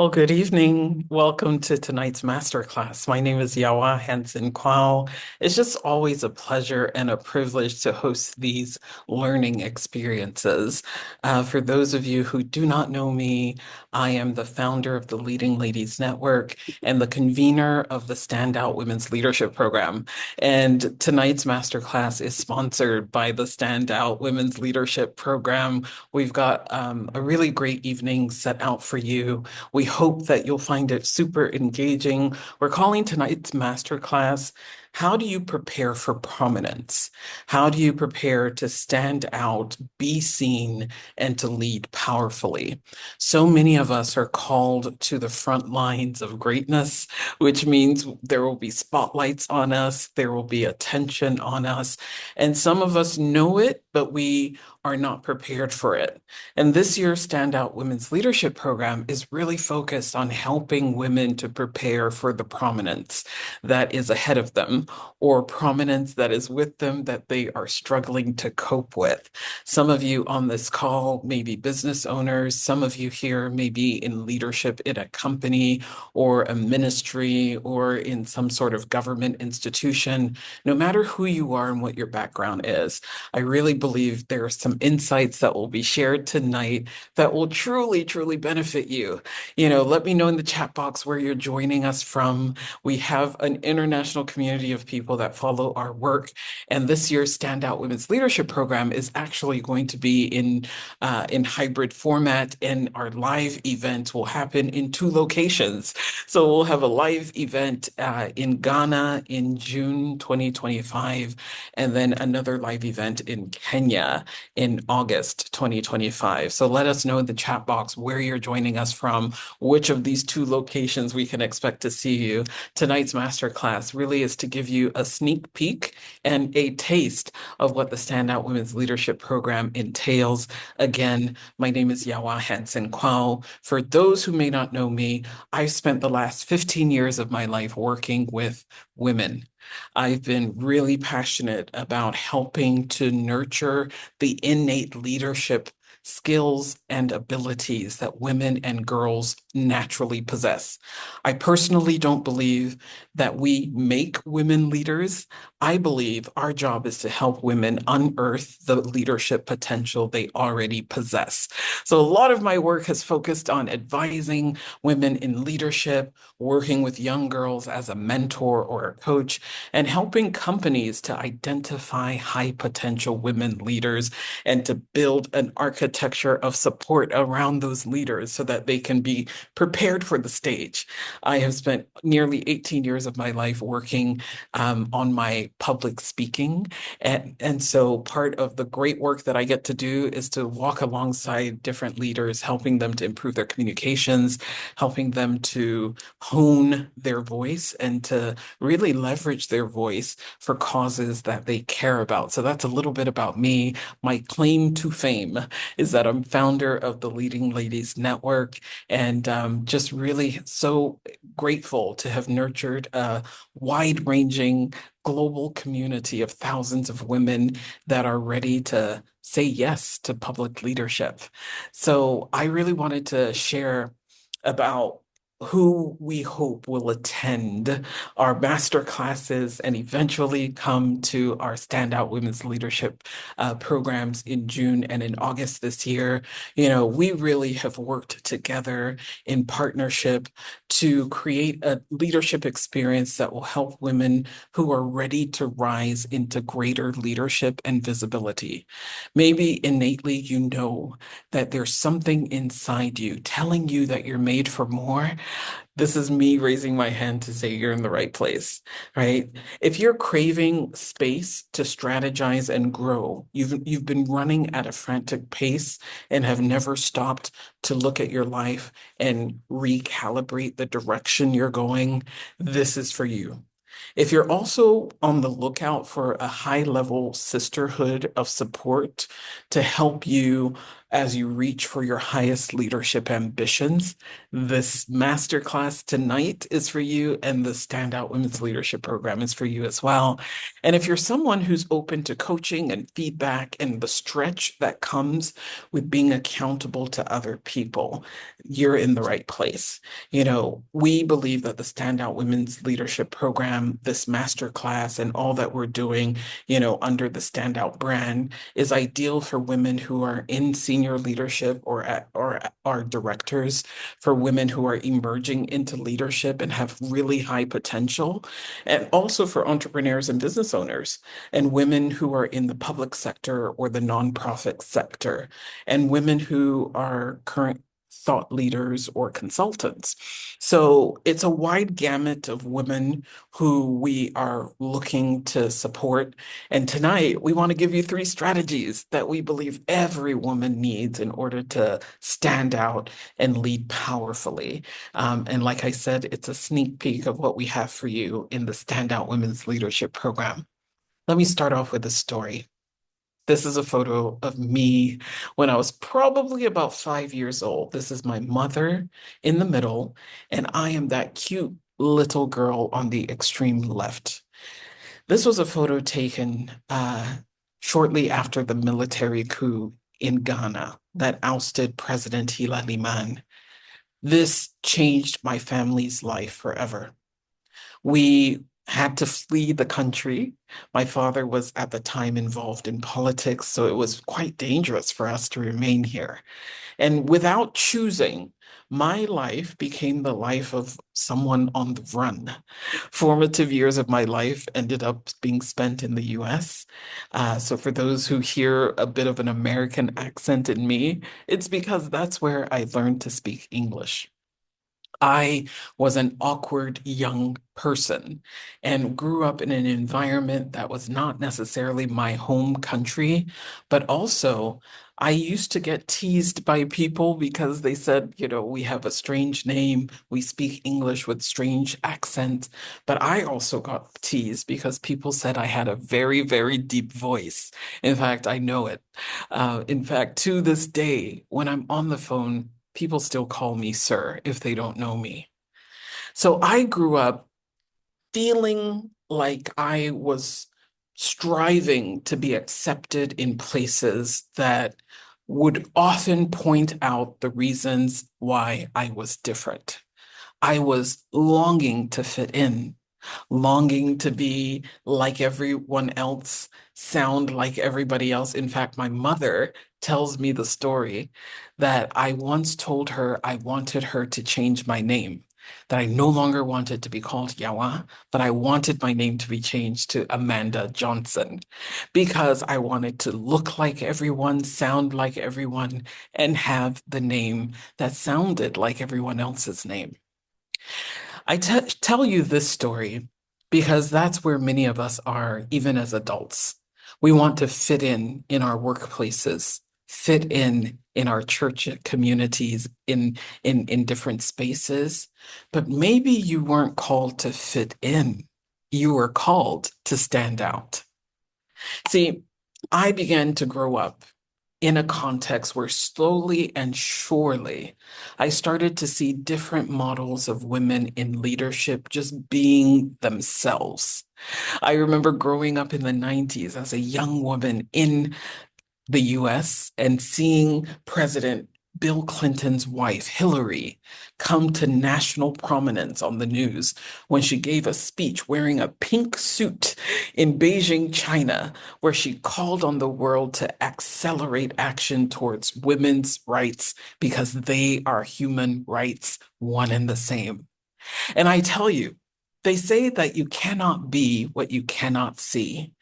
Well, good evening. Welcome to tonight's masterclass. My name is Yawa Hansen-Quao. It's just always a pleasure and a privilege to host these learning experiences. For those of you who do not know me, I am the founder of the Leading Ladies Network and the convener of the StandOut Women's Leadership Program. And tonight's masterclass is sponsored by the StandOut Women's Leadership Program. We've got a really great evening set out for you. We hope that you'll find it super engaging. We're calling tonight's masterclass, How Do You Prepare for Prominence? How do you prepare to stand out, be seen, and to lead powerfully? So many of us are called to the front lines of greatness, which means there will be spotlights on us, there will be attention on us, and some of us know it, but we are not prepared for it. And this year's Standout Women's Leadership Program is really focused on helping women to prepare for the prominence that is ahead of them or prominence that is with them that they are struggling to cope with. Some of you on this call may be business owners. Some of you here may be in leadership in a company or a ministry or in some sort of government institution. No matter who you are and what your background is, I really believe there are some insights that will be shared tonight that will truly, truly benefit you. Let me know in the chat box where you're joining us from. We have an international community of people that follow our work, and this year's Standout Women's Leadership Program is actually going to be in hybrid format, and our live event will happen in two locations. So we'll have a live event in Ghana in June 2025, and then another live event in Kenya in August 2025. So let us know in the chat box where you're joining us from, which of these two locations we can expect to see you. Tonight's masterclass really is to give you a sneak peek and a taste of what the Standout Women's Leadership Program entails. Again, my name is Yawa Hansen-Quao. For those who may not know me, I've spent the last 15 years of my life working with women. I've been really passionate about helping to nurture the innate leadership skills and abilities that women and girls naturally possess. I personally don't believe that we make women leaders. I believe our job is to help women unearth the leadership potential they already possess. So a lot of my work has focused on advising women in leadership, working with young girls as a mentor or a coach, and helping companies to identify high potential women leaders and to build an architecture of support around those leaders so that they can be prepared for the stage. I have spent nearly 18 years of my life working on my public speaking. And so part of the great work that I get to do is to walk alongside different leaders, helping them to improve their communications, helping them to hone their voice and to really leverage their voice for causes that they care about. So that's a little bit about me. My claim to fame is that I'm founder of the Leading Ladies Network, and just really so grateful to have nurtured a wide-ranging global community of thousands of women that are ready to say yes to public leadership. So I really wanted to share about who we hope will attend our master classes and eventually come to our Standout Women's Leadership programs in June and in August this year. We really have worked together in partnership to create a leadership experience that will help women who are ready to rise into greater leadership and visibility. Maybe innately you know that there's something inside you telling you that you're made for more. This is me raising my hand to say you're in the right place, right? If you're craving space to strategize and grow, you've been running at a frantic pace and have never stopped to look at your life and recalibrate the direction you're going, this is for you. If you're also on the lookout for a high level sisterhood of support to help you as you reach for your highest leadership ambitions. This masterclass tonight is for you, and the Standout Women's Leadership Program is for you as well. And if you're someone who's open to coaching and feedback and the stretch that comes with being accountable to other people, you're in the right place. We believe that the Standout Women's Leadership Program, this masterclass, and all that we're doing, under the Standout brand is ideal for women who are in senior leadership or are directors, for women who are emerging into leadership and have really high potential, and also for entrepreneurs and business owners, and women who are in the public sector or the nonprofit sector, and women who are current thought leaders or consultants. So it's a wide gamut of women who we are looking to support. And tonight, we want to give you three strategies that we believe every woman needs in order to stand out and lead powerfully. And like I said, it's a sneak peek of what we have for you in the Standout Women's Leadership Program. Let me start off with a story. This is a photo of me when I was probably about 5 years old. This is my mother in the middle, and I am that cute little girl on the extreme left. This was a photo taken shortly after the military coup in Ghana that ousted President Hilaliman. This changed my family's life forever. We had to flee the country. My father was at the time involved in politics, so it was quite dangerous for us to remain here. And without choosing, my life became the life of someone on the run. Formative years of my life ended up being spent in the US. So for those who hear a bit of an American accent in me, it's because that's where I learned to speak English. I was an awkward young person and grew up in an environment that was not necessarily my home country, but also I used to get teased by people because they said, we have a strange name, we speak English with strange accents. But I also got teased because people said I had a very, very deep voice. In fact, I know it. In fact, to this day, when I'm on the phone, people still call me sir if they don't know me. So I grew up feeling like I was striving to be accepted in places that would often point out the reasons why I was different. I was longing to fit in, longing to be like everyone else, sound like everybody else. In fact, my mother tells me the story that I once told her I wanted her to change my name, that I no longer wanted to be called Yawa, but I wanted my name to be changed to Amanda Johnson because I wanted to look like everyone, sound like everyone, and have the name that sounded like everyone else's name. I tell you this story because that's where many of us are, even as adults. We want to fit in our workplaces, fit in our church communities, in different spaces. But maybe you weren't called to fit in. You were called to stand out. See, I began to grow up in a context where slowly and surely I started to see different models of women in leadership just being themselves. I remember growing up in the 90s as a young woman in the US and seeing President Bill Clinton's wife, Hillary, come to national prominence on the news when she gave a speech wearing a pink suit in Beijing, China, where she called on the world to accelerate action towards women's rights because they are human rights, one and the same. And I tell you, they say that you cannot be what you cannot see.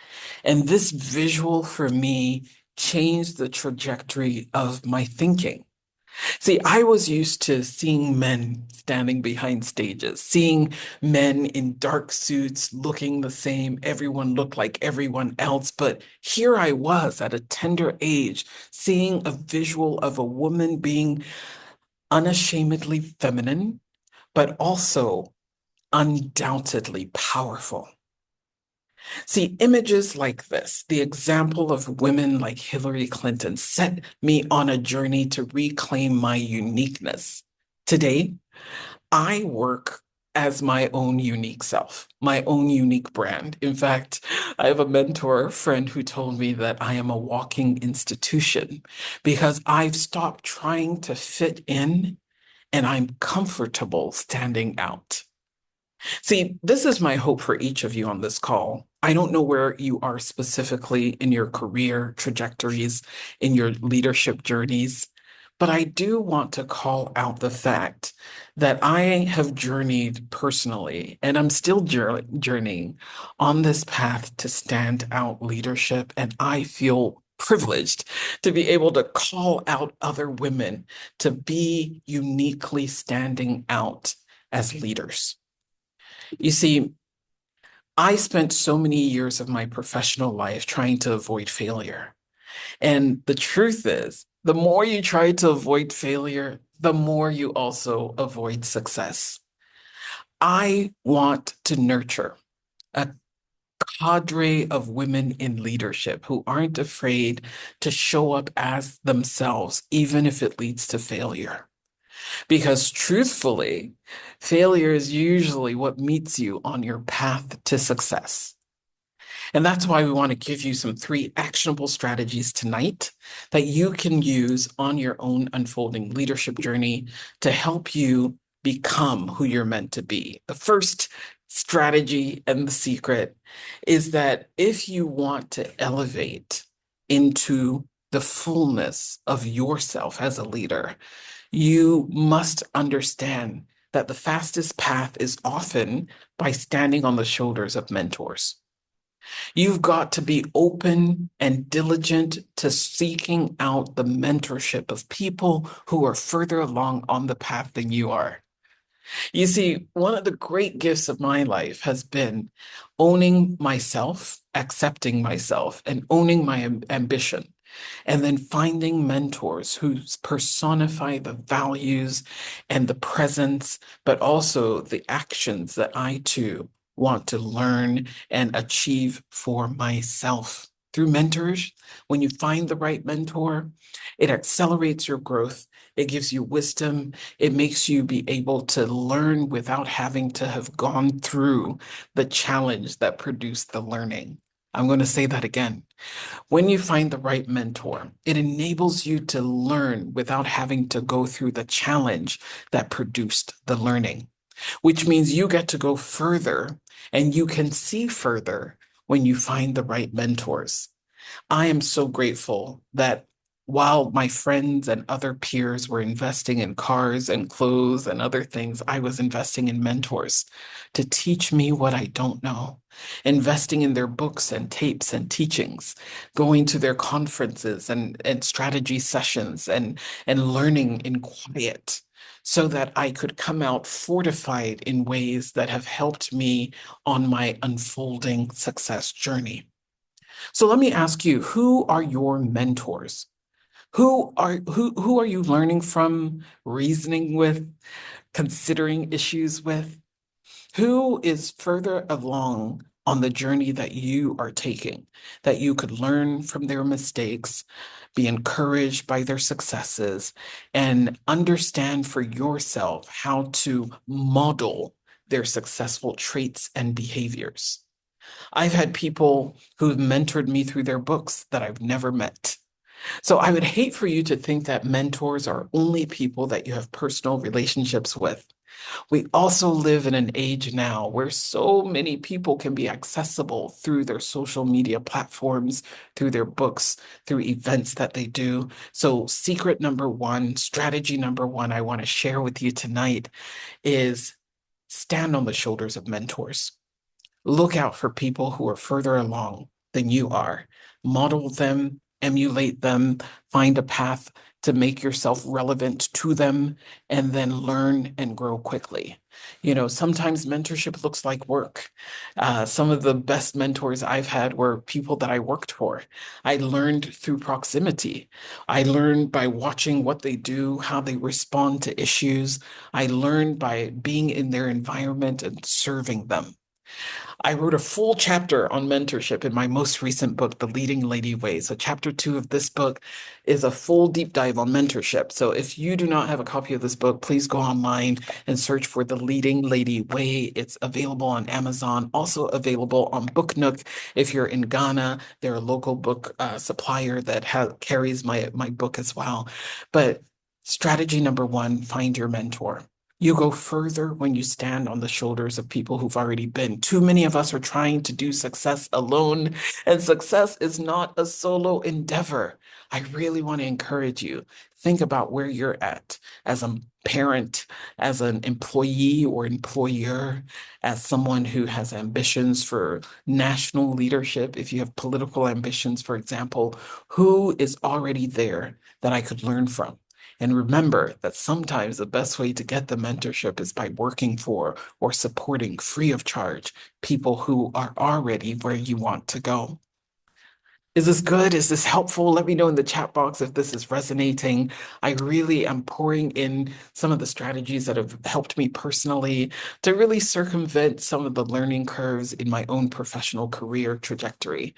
And this visual for me changed the trajectory of my thinking. See, I was used to seeing men standing behind stages, seeing men in dark suits looking the same. Everyone looked like everyone else. But here I was at a tender age, seeing a visual of a woman being unashamedly feminine, but also undoubtedly powerful. See, images like this, the example of women like Hillary Clinton, set me on a journey to reclaim my uniqueness. Today, I work as my own unique self, my own unique brand. In fact, I have a mentor friend who told me that I am a walking institution because I've stopped trying to fit in and I'm comfortable standing out. See, this is my hope for each of you on this call. I don't know where you are specifically in your career trajectories, in your leadership journeys, but I do want to call out the fact that I have journeyed personally, and I'm still journeying on this path to stand out leadership. And I feel privileged to be able to call out other women to be uniquely standing out as leaders. You see, I spent so many years of my professional life trying to avoid failure. And the truth is, the more you try to avoid failure, the more you also avoid success. I want to nurture a cadre of women in leadership who aren't afraid to show up as themselves, even if it leads to failure. Because truthfully, failure is usually what meets you on your path to success. And that's why we want to give you some three actionable strategies tonight that you can use on your own unfolding leadership journey to help you become who you're meant to be. The first strategy and the secret is that if you want to elevate into the fullness of yourself as a leader, you must understand that the fastest path is often by standing on the shoulders of mentors. You've got to be open and diligent to seeking out the mentorship of people who are further along on the path than you are. You see, one of the great gifts of my life has been owning myself, accepting myself, and owning my ambition, and then finding mentors who personify the values and the presence, but also the actions that I too want to learn and achieve for myself. Through mentors, when you find the right mentor, it accelerates your growth. It gives you wisdom. It makes you be able to learn without having to have gone through the challenge that produced the learning. I'm going to say that again. When you find the right mentor, it enables you to learn without having to go through the challenge that produced the learning, which means you get to go further and you can see further when you find the right mentors. I am so grateful that while my friends and other peers were investing in cars and clothes and other things, I was investing in mentors to teach me what I don't know, investing in their books and tapes and teachings, going to their conferences and strategy sessions and learning in quiet so that I could come out fortified in ways that have helped me on my unfolding success journey. So let me ask you, who are your mentors? Who are you learning from, reasoning with, considering issues with? Who is further along on the journey that you are taking, that you could learn from their mistakes, be encouraged by their successes, and understand for yourself how to model their successful traits and behaviors? I've had people who've mentored me through their books that I've never met. So I would hate for you to think that mentors are only people that you have personal relationships with. We also live in an age now where so many people can be accessible through their social media platforms, through their books, through events that they do. So secret number one, strategy number one I want to share with you tonight is stand on the shoulders of mentors. Look out for people who are further along than you are. Model them, emulate them, find a path to make yourself relevant to them, and then learn and grow quickly. You know, sometimes mentorship looks like work. Some of the best mentors I've had were people that I worked for. I learned through proximity. I learned by watching what they do, how they respond to issues. I learned by being in their environment and serving them. I wrote a full chapter on mentorship in my most recent book, The Leading Lady Way. So, chapter two of this book is a full deep dive on mentorship. So, if you do not have a copy of this book, please go online and search for The Leading Lady Way. It's available on Amazon, also available on Book Nook. If you're in Ghana, they're a local book supplier that carries my book as well. But strategy number one, find your mentor. You go further when you stand on the shoulders of people who've already been. Too many of us are trying to do success alone, and success is not a solo endeavor. I really want to encourage you. Think about where you're at as a parent, as an employee or employer, as someone who has ambitions for national leadership. If you have political ambitions, for example, who is already there that I could learn from? And remember that sometimes the best way to get the mentorship is by working for or supporting free of charge people who are already where you want to go. Is this good? Is this helpful? Let me know in the chat box if this is resonating. I really am pouring in some of the strategies that have helped me personally to really circumvent some of the learning curves in my own professional career trajectory.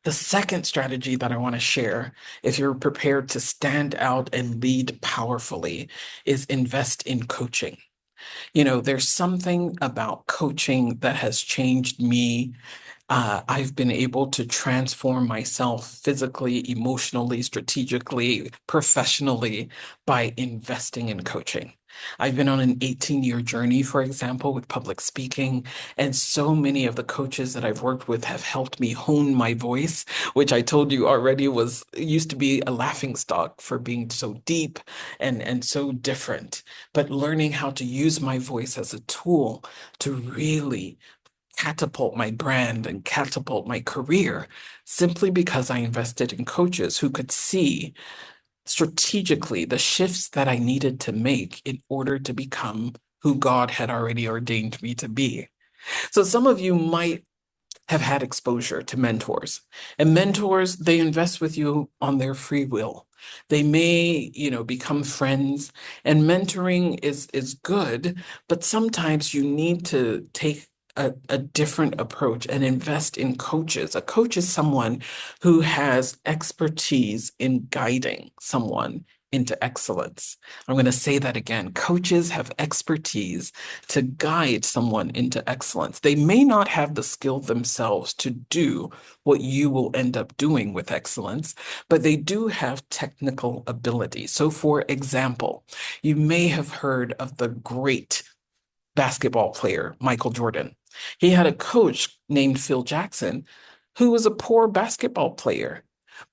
The second strategy that I want to share, if you're prepared to stand out and lead powerfully, is invest in coaching. There's something about coaching that has changed me. I've been able to transform myself physically, emotionally, strategically, professionally by investing in coaching. I've been on an 18-year journey, for example, with public speaking, and so many of the coaches that I've worked with have helped me hone my voice, which I told you already was used to be a laughing stock for being so deep and so different. But learning how to use my voice as a tool to really catapult my brand and catapult my career simply because I invested in coaches who could see strategically the shifts that I needed to make in order to become who God had already ordained me to be. So some of you might have had exposure to mentors. And mentors, they invest with you on their free will. They may, become friends, and mentoring is good, but sometimes you need to take a different approach and invest in coaches. A coach is someone who has expertise in guiding someone into excellence. I'm going to say that again. Coaches have expertise to guide someone into excellence. They may not have the skill themselves to do what you will end up doing with excellence, but they do have technical ability. So, for example, you may have heard of the great basketball player, Michael Jordan. He had a coach named Phil Jackson who was a poor basketball player.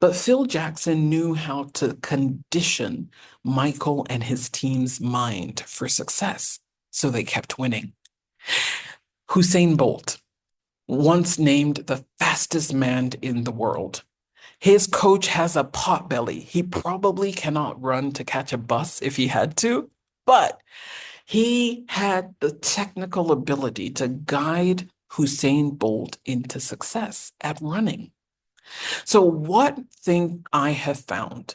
But Phil Jackson knew how to condition Michael and his team's mind for success. So they kept winning. Usain Bolt, once named the fastest man in the world. His coach has a pot belly. He probably cannot run to catch a bus if he had to, but he had the technical ability to guide Usain Bolt into success at running. So, what thing I have found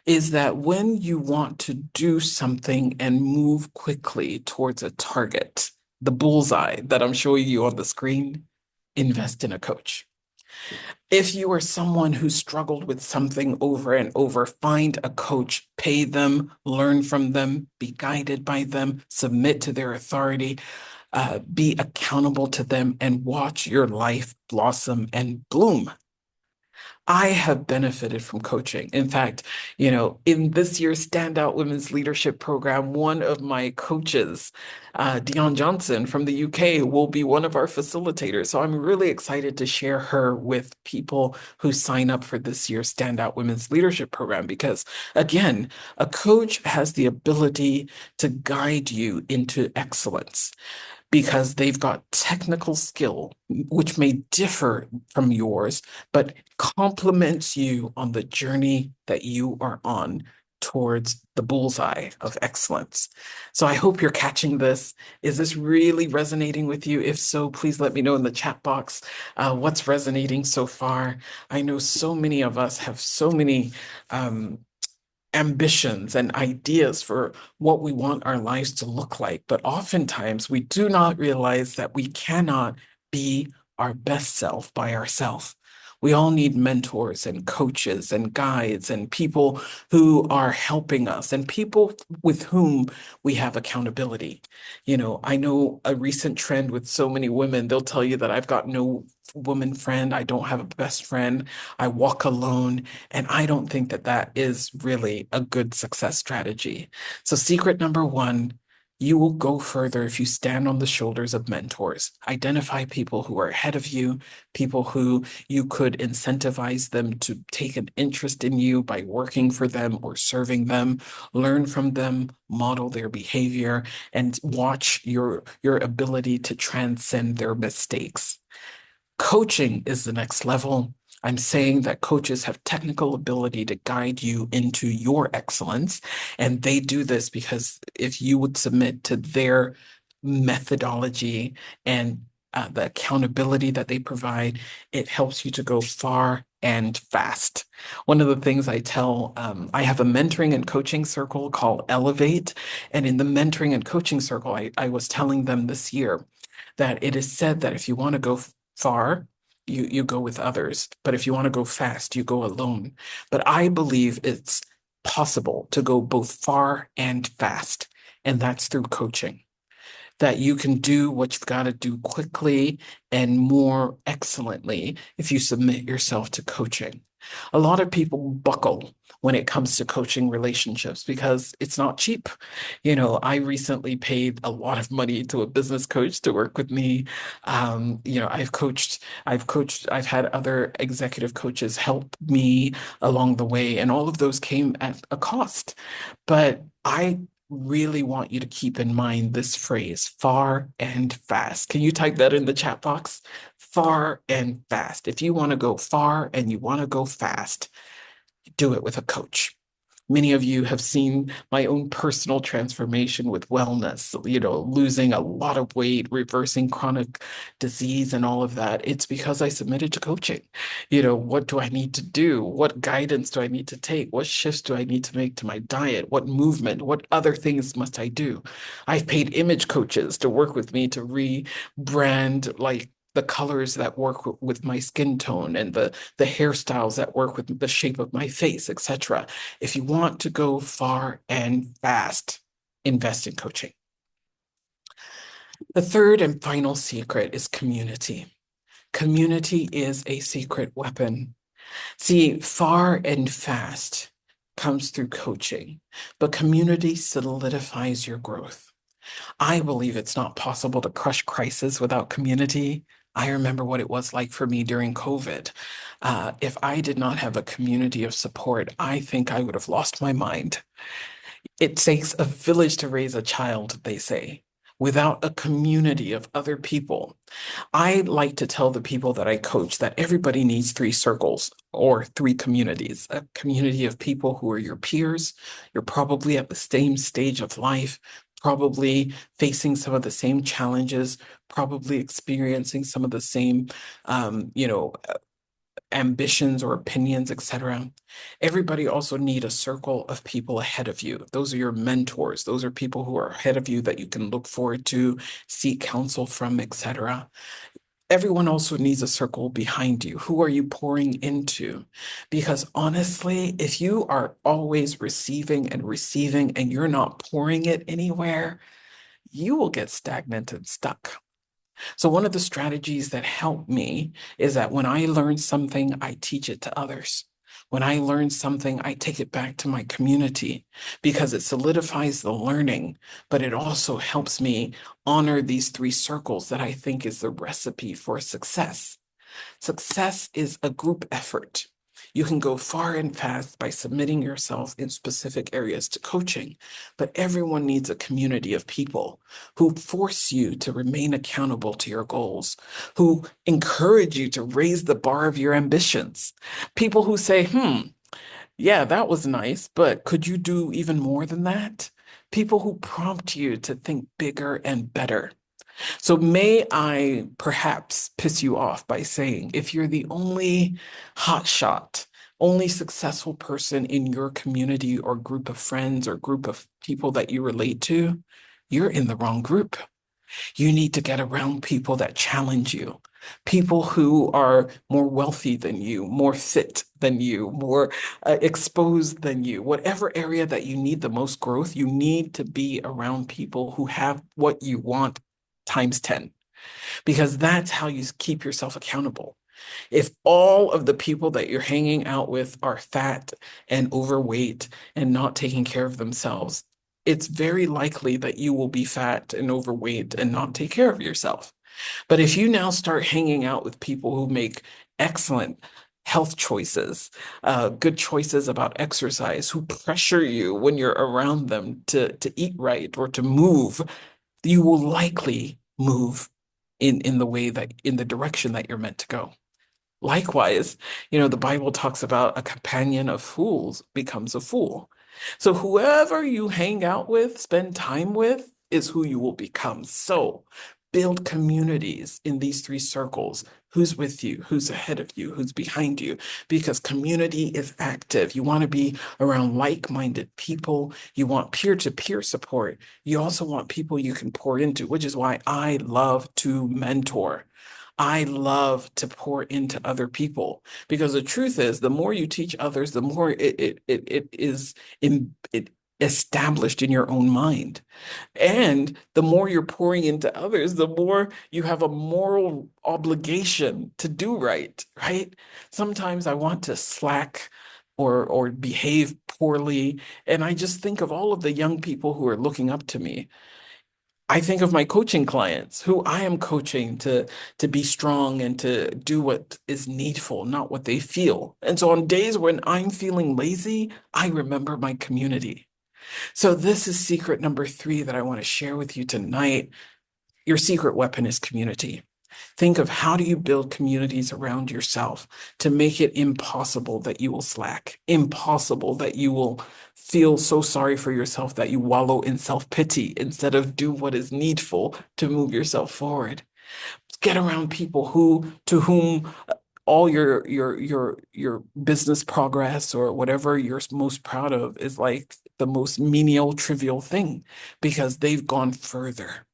is that when you want to do something and move quickly towards a target, the bullseye that I'm showing you on the screen, invest in a coach. If you are someone who struggled with something over and over, find a coach, pay them, learn from them, be guided by them, submit to their authority, be accountable to them, and watch your life blossom and bloom. I have benefited from coaching. In fact, in this year's StandOut Women's Leadership Program, one of my coaches, Dion Johnson from the UK, will be one of our facilitators. So I'm really excited to share her with people who sign up for this year's StandOut Women's Leadership Program because, again, a coach has the ability to guide you into excellence because they've got technical skill, which may differ from yours, but complements you on the journey that you are on towards the bullseye of excellence. So I hope you're catching this. Is this really resonating with you? If so, please let me know in the chat box what's resonating so far. I know so many of us have so many ambitions and ideas for what we want our lives to look like. But oftentimes we do not realize that we cannot be our best self by ourselves. We all need mentors and coaches and guides and people who are helping us and people with whom we have accountability. I know a recent trend with so many women, they'll tell you that I've got no woman friend, I don't have a best friend, I walk alone. And I don't think that that is really a good success strategy. So, secret number one, you will go further if you stand on the shoulders of mentors. Identify people who are ahead of you, people who you could incentivize them to take an interest in you by working for them or serving them. Learn from them, model their behavior, and watch your ability to transcend their mistakes. Coaching is the next level. I'm saying that coaches have technical ability to guide you into your excellence. And they do this because if you would submit to their methodology and the accountability that they provide, it helps you to go far and fast. One of the things I have a mentoring and coaching circle called Elevate. And in the mentoring and coaching circle, I was telling them this year that it is said that if you want to go far, you go with others. But if you want to go fast, you go alone. But I believe it's possible to go both far and fast, and that's through coaching that you can do what you've got to do quickly and more excellently if you submit yourself to coaching. A lot of people buckle when it comes to coaching relationships because it's not cheap. I recently paid a lot of money to a business coach to work with me. I've had other executive coaches help me along the way, and all of those came at a cost. But I really want you to keep in mind this phrase, far and fast. Can you type that in the chat box? Far and fast. If you want to go far and you want to go fast, do it with a coach. Many of you have seen my own personal transformation with wellness, losing a lot of weight, reversing chronic disease and all of that. It's because I submitted to coaching. What do I need to do? What guidance do I need to take? What shifts do I need to make to my diet? What movement? What other things must I do? I've paid image coaches to work with me to rebrand like the colors that work with my skin tone and the hairstyles that work with the shape of my face, etc. If you want to go far and fast, invest in coaching. The third and final secret is community. Community is a secret weapon. See, far and fast comes through coaching, but community solidifies your growth. I believe it's not possible to crush crisis without community. I remember what it was like for me during COVID. If I did not have a community of support, I think I would have lost my mind. It takes a village to raise a child, they say. Without a community of other people, I like to tell the people that I coach that everybody needs three circles or three communities. A community of people who are your peers. You're probably at the same stage of life, probably facing some of the same challenges, probably experiencing some of the same, ambitions or opinions, etc. Everybody also need a circle of people ahead of you. Those are your mentors. Those are people who are ahead of you that you can look forward to, seek counsel from, etc. Everyone also needs a circle behind you. Who are you pouring into? Because honestly, if you are always receiving and you're not pouring it anywhere, you will get stagnant and stuck. So one of the strategies that help me is that when I learn something, I teach it to others. When I learn something, I take it back to my community because it solidifies the learning, but it also helps me honor these three circles that I think is the recipe for success. Success is a group effort. You can go far and fast by submitting yourself in specific areas to coaching, but everyone needs a community of people who force you to remain accountable to your goals, who encourage you to raise the bar of your ambitions. People who say, yeah, that was nice, but could you do even more than that? People who prompt you to think bigger and better. So may I perhaps piss you off by saying, if you're the only hotshot only successful person in your community or group of friends or group of people that you relate to, you're in the wrong group. You need to get around people that challenge you, people who are more wealthy than you, more fit than you, more exposed than you. Whatever area that you need the most growth, you need to be around people who have what you want times 10, because that's how you keep yourself accountable. If all of the people that you're hanging out with are fat and overweight and not taking care of themselves, it's very likely that you will be fat and overweight and not take care of yourself. But if you now start hanging out with people who make excellent health choices, good choices about exercise, who pressure you when you're around them to eat right or to move, you will likely move in the way that in the direction that you're meant to go. Likewise, the Bible talks about a companion of fools becomes a fool. So whoever you hang out with, spend time with, is who you will become. So build communities in these three circles. Who's with you? Who's ahead of you? Who's behind you? Because community is active. You want to be around like-minded people. You want peer-to-peer support. You also want people you can pour into, which is why I love to mentor. I love to pour into other people, because the truth is, the more you teach others, the more it is it established in your own mind. And the more you're pouring into others, the more you have a moral obligation to do right, right? Sometimes I want to slack or behave poorly. And I just think of all of the young people who are looking up to me. I think of my coaching clients who I am coaching to be strong and to do what is needful, not what they feel. And so on days when I'm feeling lazy, I remember my community. So this is secret number 3 that I want to share with you tonight. Your secret weapon is community. Think of how do you build communities around yourself to make it impossible that you will slack, impossible that you will feel so sorry for yourself that you wallow in self-pity instead of do what is needful to move yourself forward. Get around people who to whom all your business progress or whatever you're most proud of is like the most menial, trivial thing because they've gone further.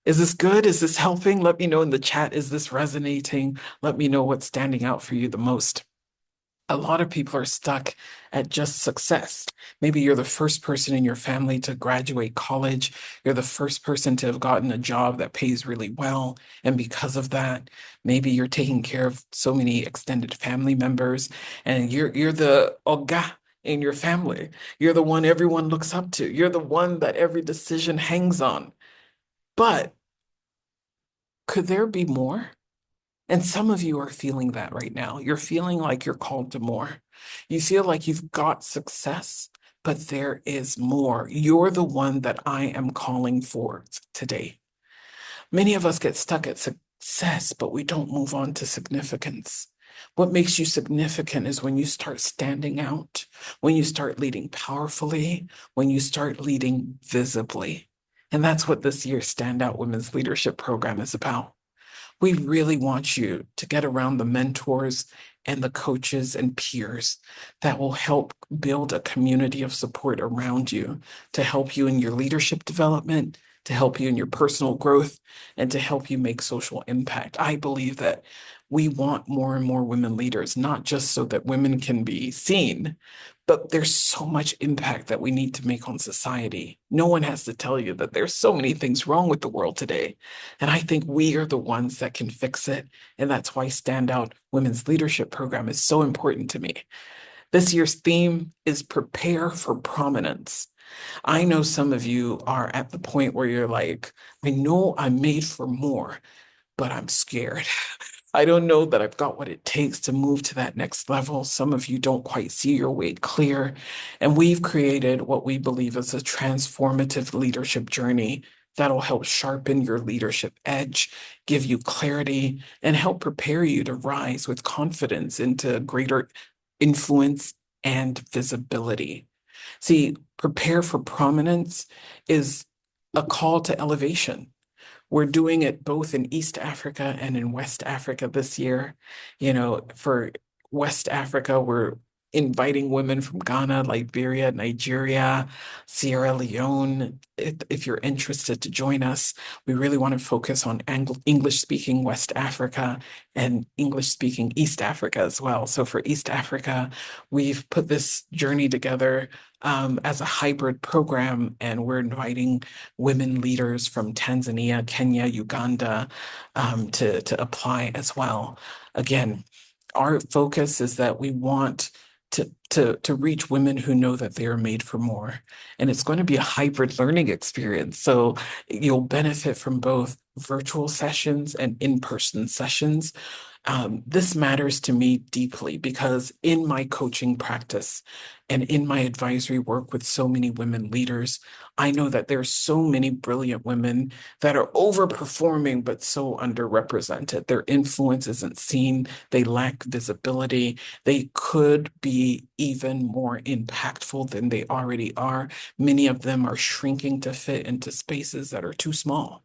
Is this good? Is this helping? Let me know in the chat. Is this resonating? Let me know what's standing out for you the most. A lot of people are stuck at just success. Maybe you're the first person in your family to graduate college. You're the first person to have gotten a job that pays really well. And because of that, maybe you're taking care of so many extended family members and you're the oga in your family. You're the one everyone looks up to. You're the one that every decision hangs on. But could there be more? And some of you are feeling that right now. You're feeling like you're called to more. You feel like you've got success, but there is more. You're the one that I am calling for today. Many of us get stuck at success, but we don't move on to significance. What makes you significant is when you start standing out, when you start leading powerfully, when you start leading visibly. And that's what this year's StandOut Women's Leadership Program is about. We really want you to get around the mentors and the coaches and peers that will help build a community of support around you to help you in your leadership development, to help you in your personal growth, and to help you make social impact. I believe that we want more and more women leaders, not just so that women can be seen, but there's so much impact that we need to make on society. No one has to tell you that there's so many things wrong with the world today. And I think we are the ones that can fix it. And that's why StandOut Women's Leadership Program is so important to me. This year's theme is Prepare for Prominence. I know some of you are at the point where you're like, I know I'm made for more, but I'm scared. I don't know that I've got what it takes to move to that next level. Some of you don't quite see your way clear. And we've created what we believe is a transformative leadership journey that'll help sharpen your leadership edge, give you clarity, and help prepare you to rise with confidence into greater influence and visibility. See, prepare for prominence is a call to elevation. We're doing it both in East Africa and in West Africa this year. For West Africa, we're inviting women from Ghana, Liberia, Nigeria, Sierra Leone. If you're interested to join us, we really want to focus on English speaking West Africa and English speaking East Africa as well. So for East Africa, we've put this journey together as a hybrid program, and we're inviting women leaders from Tanzania, Kenya, Uganda to apply as well. Again, our focus is that we want to reach women who know that they are made for more. And it's going to be a hybrid learning experience. So you'll benefit from both virtual sessions and in-person sessions. This matters to me deeply because in my coaching practice and in my advisory work with so many women leaders, I know that there's so many brilliant women that are overperforming but so underrepresented. Their influence isn't seen, they lack visibility. They could be even more impactful than they already are. Many of them are shrinking to fit into spaces that are too small.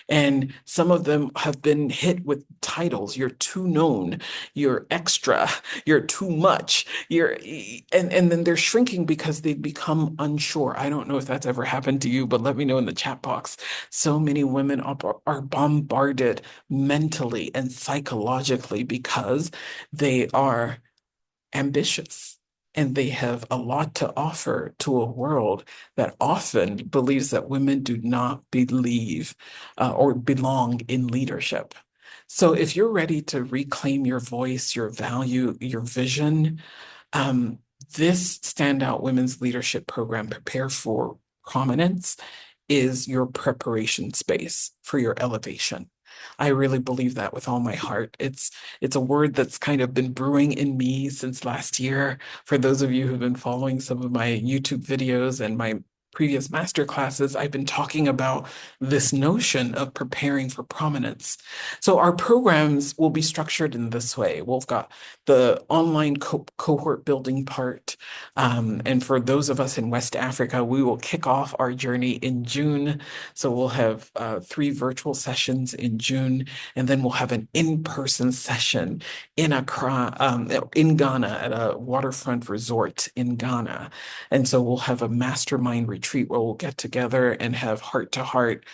And some of them have been hit with titles. You're too known, you're extra, you're too much, and then they're shrinking because they become unsure. I don't know if that's ever happened to you, but let me know in the chat box. So many women are bombarded mentally and psychologically because they are ambitious and they have a lot to offer to a world that often believes that women do not believe or belong in leadership. So if you're ready to reclaim your voice, your value, your vision, um, this Standout Women's Leadership Program, Prepare for Prominence, is your preparation space for your elevation. I really believe that with all my heart. It's a word that's kind of been brewing in me since last year. For those of you who've been following some of my YouTube videos and my previous master classes, I've been talking about this notion of preparing for prominence. So our programs will be structured in this way. We've got the online cohort building part. And for those of us in West Africa, we will kick off our journey in June. So we'll have 3 virtual sessions in June, and then we'll have an in-person session in Accra, in Ghana, at a waterfront resort in Ghana. And so we'll have a mastermind retreat where we'll get together and have heart-to-heart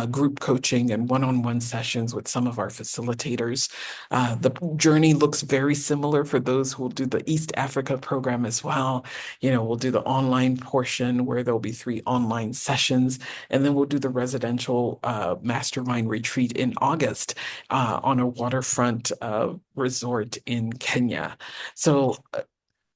group coaching and one-on-one sessions with some of our facilitators. The journey looks very similar for those who will do the East Africa program as well. We'll do the online portion where there'll be 3 online sessions, and then we'll do the residential mastermind retreat in August on a waterfront resort in Kenya. So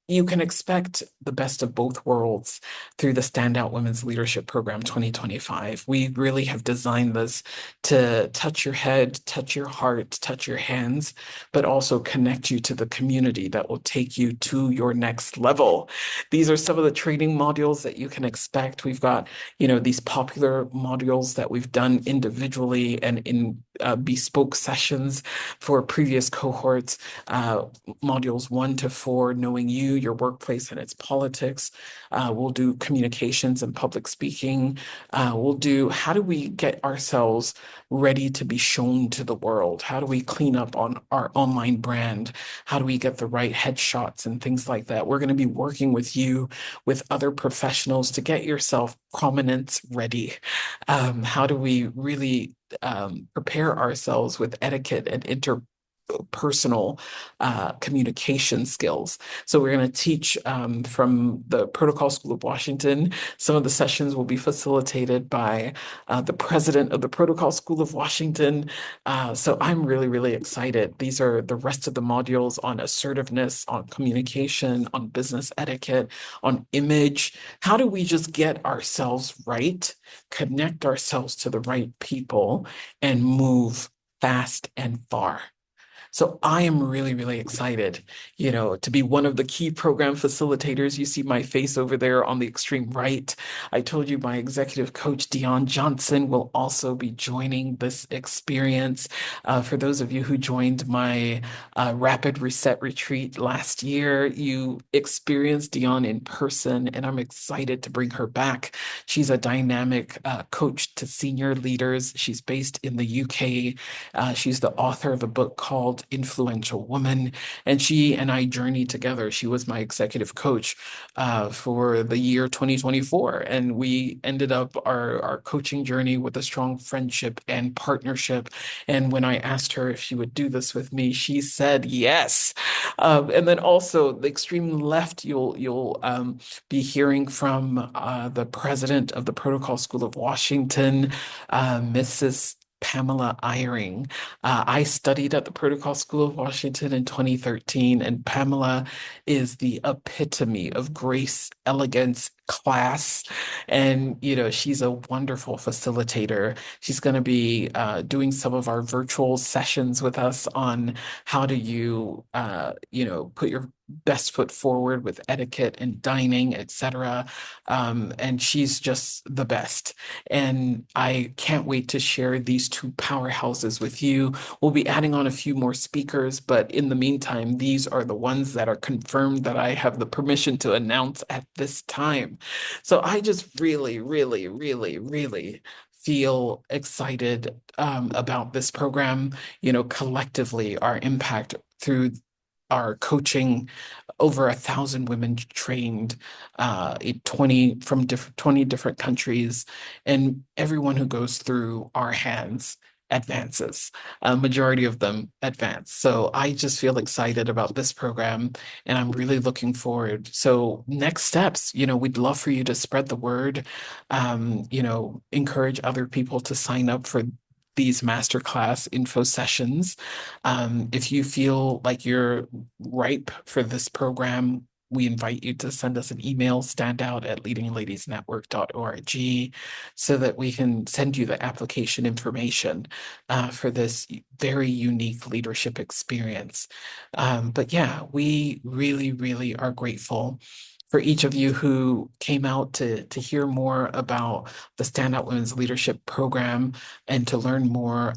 you can expect the best of both worlds through the Standout Women's Leadership Program 2025. We really have designed this to touch your head, touch your heart, touch your hands, but also connect you to the community that will take you to your next level. These are some of the training modules that you can expect. We've got, these popular modules that we've done individually and in bespoke sessions for previous cohorts. Modules 1 to 4, knowing you, your workplace and its politics. We'll do communications and public speaking. We'll do how do we get ourselves ready to be shown to the world? How do we clean up on our online brand? How do we get the right headshots and things like that? We're going to be working with you, with other professionals to get yourself prominence ready. How do we really prepare ourselves with etiquette and interpersonal communication skills? So we're going to teach from the Protocol School of Washington. Some of the sessions will be facilitated by the president of the Protocol School of Washington. So I'm really, really excited. These are the rest of the modules on assertiveness, on communication, on business etiquette, on image. How do we just get ourselves right, connect ourselves to the right people, and move fast and far? So I am really, really excited, to be one of the key program facilitators. You see my face over there on the extreme right. I told you my executive coach, Dion Johnson, will also be joining this experience. For those of you who joined my Rapid Reset retreat last year, you experienced Dion in person, and I'm excited to bring her back She's a dynamic coach to senior leaders. She's based in the UK. She's the author of a book called Influential Woman, and she and I journeyed together. She was my executive coach for the year 2024, and we ended up our coaching journey with a strong friendship and partnership. And when I asked her if she would do this with me, she said yes. And then also the extreme left, you'll be hearing from the president of the Protocol School of Washington, Mrs. Pamela Eyring. I studied at the Protocol School of Washington in 2013, and Pamela is the epitome of grace, elegance, class. And, she's a wonderful facilitator. She's going to be doing some of our virtual sessions with us on how do put your best foot forward with etiquette and dining, etc. And she's just the best. And I can't wait to share these two powerhouses with you. We'll be adding on a few more speakers, but in the meantime, these are the ones that are confirmed that I have the permission to announce at this time. So I just really, really, really, really feel excited about this program. Collectively, our impact through our coaching, over 1,000 women trained, in 20 different countries, and everyone who goes through our hands advances. A majority of them advance. So I just feel excited about this program, and I'm really looking forward. So next steps, we'd love for you to spread the word, encourage other people to sign up for these masterclass info sessions. If you feel like you're ripe for this program, we invite you to send us an email, standout@leadingladiesnetwork.org, so that we can send you the application information for this very unique leadership experience. But yeah, we really, really are grateful for each of you who came out to hear more about the Standout Women's Leadership Program and to learn more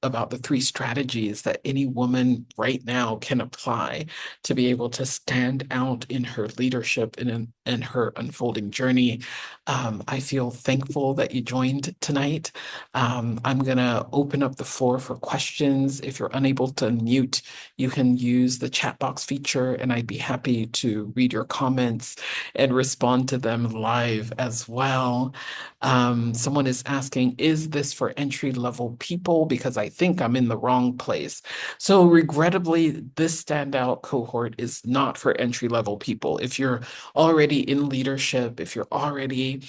about the three strategies that any woman right now can apply to be able to stand out in her leadership and in her unfolding journey. I feel thankful that you joined tonight. I'm going to open up the floor for questions. If you're unable to unmute, you can use the chat box feature, and I'd be happy to read your comments and respond to them live as well. Someone is asking, is this for entry level people? Because I think I'm in the wrong place. So regrettably, this standout cohort is not for entry level people. If you're already in leadership, if you're already,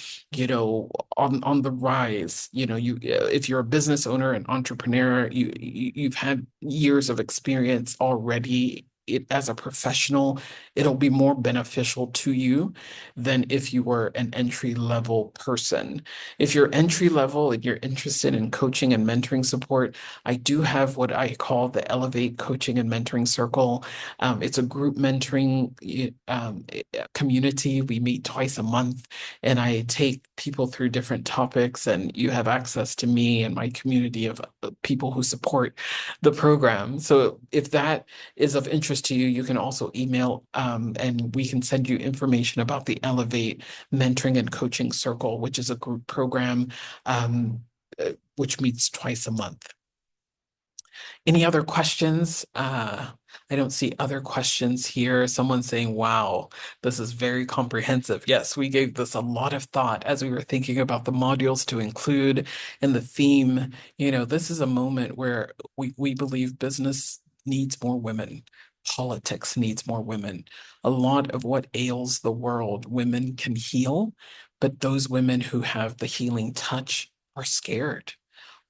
on the rise, if you're a business owner and entrepreneur, you've had years of experience already as a professional, it'll be more beneficial to you than if you were an entry level person. If you're entry level and you're interested in coaching and mentoring support, I do have what I call the Elevate Coaching and Mentoring Circle. It's a group mentoring community. We meet twice a month, and I take people through different topics, and you have access to me and my community of people who support the program. So if that is of interest to you, you can also email, and we can send you information about the Elevate Mentoring and Coaching Circle, which is a group program which meets twice a month. Any other questions? I don't see other questions here. Someone saying, wow, this is very comprehensive. Yes, we gave this a lot of thought as we were thinking about the modules to include and the theme. This is a moment where we believe business needs more women. Politics needs more women. A lot of what ails the world, women can heal, but those women who have the healing touch are scared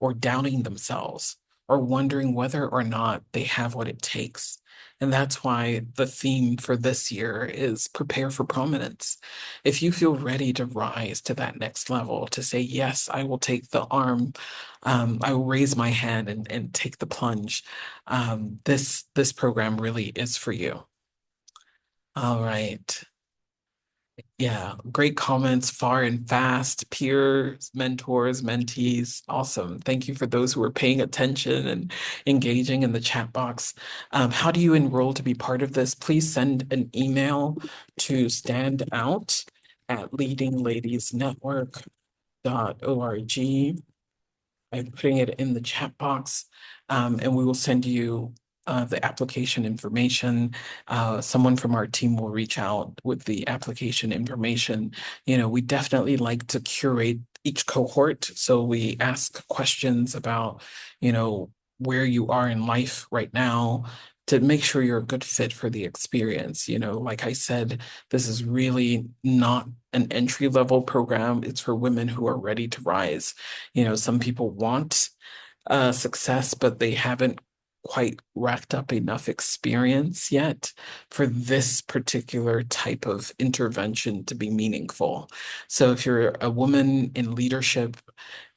or doubting themselves or wondering whether or not they have what it takes. And that's why the theme for this year is prepare for prominence. If you feel ready to rise to that next level, to say, yes, I will take the arm, I will raise my hand and take the plunge. This program really is for you. All right. Yeah, great comments, far and fast, peers, mentors, mentees. Awesome. Thank you for those who are paying attention and engaging in the chat box. How do you enroll to be part of this? Please send an email to standout at leadingladiesnetwork.org. I'm putting it in the chat box, and we will send you the application information. Someone from our team will reach out with the application information. We definitely like to curate each cohort. So we ask questions about, you know, where you are in life right now to make sure you're a good fit for the experience. Like I said, this is really not an entry level program. It's for women who are ready to rise. Some people want success, but they haven't quite racked up enough experience yet for this particular type of intervention to be meaningful. So if you're a woman in leadership,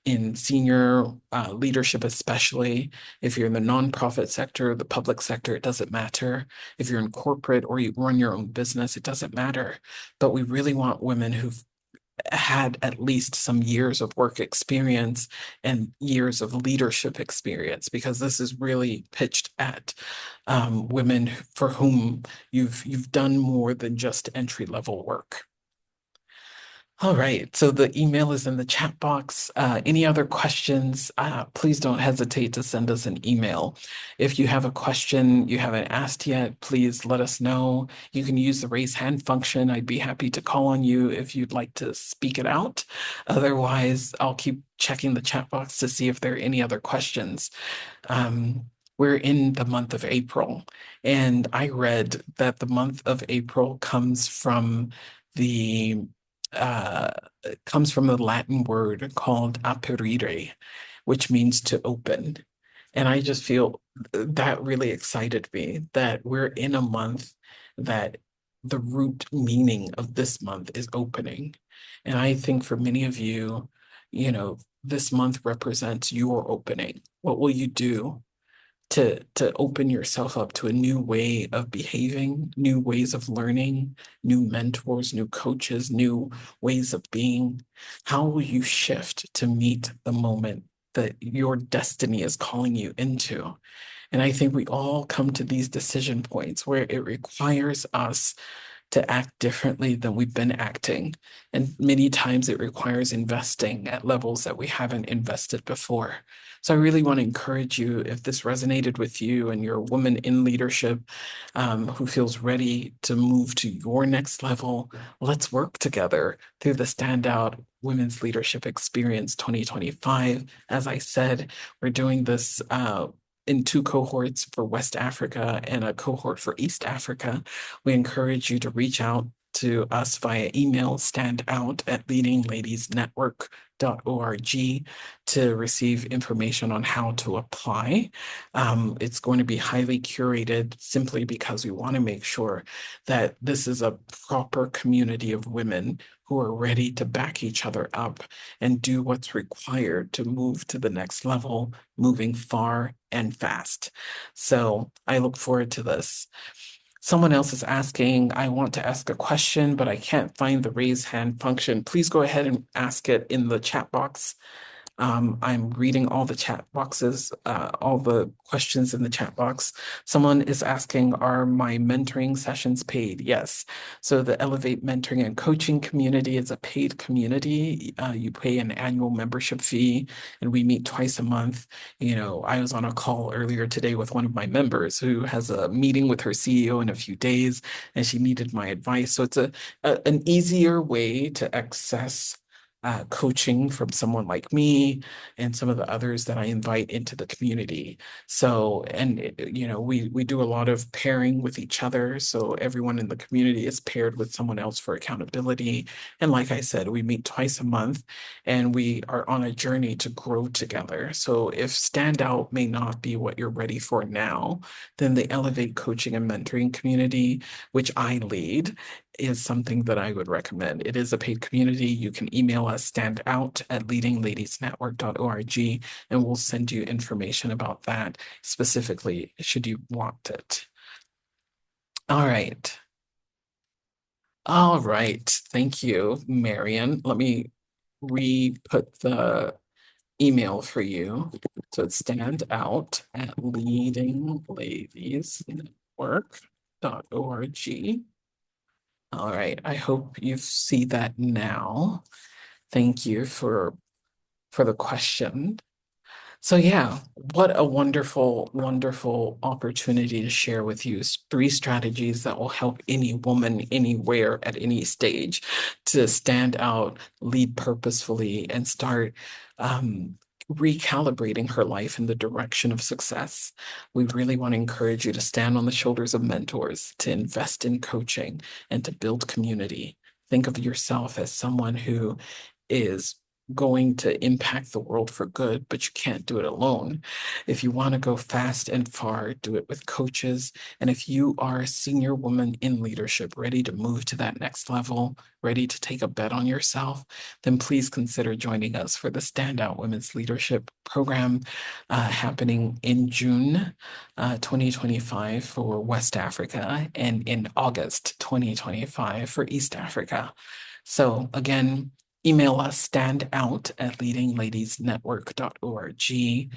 in senior leadership, especially if you're in the nonprofit sector, the public sector, it doesn't matter. If you're in corporate or you run your own business, it doesn't matter. But we really want women who've had at least some years of work experience and years of leadership experience, because this is really pitched at women for whom you've done more than just entry level work. All right, so the email is in the chat box. Any other questions? Please don't hesitate to send us an email. If you have a question you haven't asked yet, please let us know. You can use the raise hand function. I'd be happy to call on you if you'd like to speak it out. Otherwise, I'll keep checking the chat box to see if there are any other questions. We're in the month of April, and I read that the month of April the uh, comes from the Latin word called aperire, which means to open. And I just feel that really excited me that we're in a month that the root meaning of this month is opening. And I think for many of you, this month represents your opening. What will you do to open yourself up to a new way of behaving, new ways of learning, new mentors, new coaches, new ways of being? How will you shift to meet the moment that your destiny is calling you into? And I think we all come to these decision points where it requires us to act differently than we've been acting. And many times it requires investing at levels that we haven't invested before. So I really want to encourage you, if this resonated with you and you're a woman in leadership who feels ready to move to your next level, let's work together through the StandOut Women's Leadership Experience 2025. As I said, we're doing this in two cohorts for West Africa and a cohort for East Africa. We encourage you to reach out to us via email, standout@leadingladiesnetwork.org, to receive information on how to apply. It's going to be highly curated simply because we want to make sure that this is a proper community of women who are ready to back each other up and do what's required to move to the next level, moving far and fast. So I look forward to this. Someone else is asking, I want to ask a question, but I can't find the raise hand function. Please go ahead and ask it in the chat box. I'm reading all the chat boxes, all the questions in the chat box. Someone is asking, are my mentoring sessions paid? Yes. So the Elevate Mentoring and Coaching community is a paid community. You pay an annual membership fee, and we meet twice a month. I was on a call earlier today with one of my members who has a meeting with her CEO in a few days, and she needed my advice. So it's an easier way to access coaching from someone like me and some of the others that I invite into the community. So, and we do a lot of pairing with each other. So everyone in the community is paired with someone else for accountability. And like I said, we meet twice a month and we are on a journey to grow together. So if StandOut may not be what you're ready for now, then the Elevate Coaching and Mentoring community, which I lead, is something that I would recommend. It is a paid community. You can email us standout@leadingladiesnetwork.org, and we'll send you information about that specifically should you want it. All right. All right. Thank you, Marion. Let me re-put the email for you. So it's standout@leadingladiesnetwork.org. All right. I hope you see that now. Thank you for the question. So yeah, what a wonderful, wonderful opportunity to share with you three strategies that will help any woman anywhere at any stage to stand out, lead purposefully, and start recalibrating her life in the direction of success. We really want to encourage you to stand on the shoulders of mentors, to invest in coaching, and to build community. Think of yourself as someone who is going to impact the world for good, but you can't do it alone. If you want to go fast and far, do it with coaches. And if you are a senior woman in leadership, ready to move to that next level, ready to take a bet on yourself, then please consider joining us for the StandOut Women's Leadership Program happening in June 2025 for West Africa and in August 2025 for East Africa. So again, email us standout@leadingladiesnetwork.org.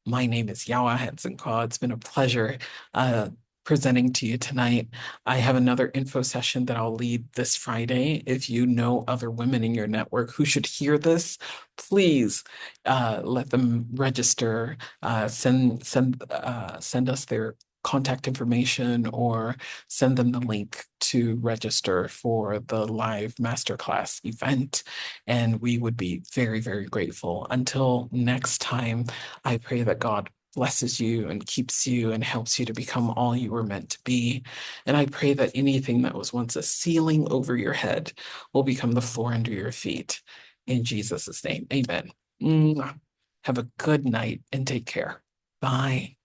My name is Yawa Hansen-Quao. It's been a pleasure uh, presenting to you tonight. I have another info session that I'll lead this Friday. If you know other women in your network who should hear this, please let them register. Send us their contact information or send them the link to register for the live masterclass event. And we would be very, very grateful. Until next time, I pray that God blesses you and keeps you and helps you to become all you were meant to be. And I pray that anything that was once a ceiling over your head will become the floor under your feet. In Jesus' name, amen. Mwah. Have a good night and take care. Bye.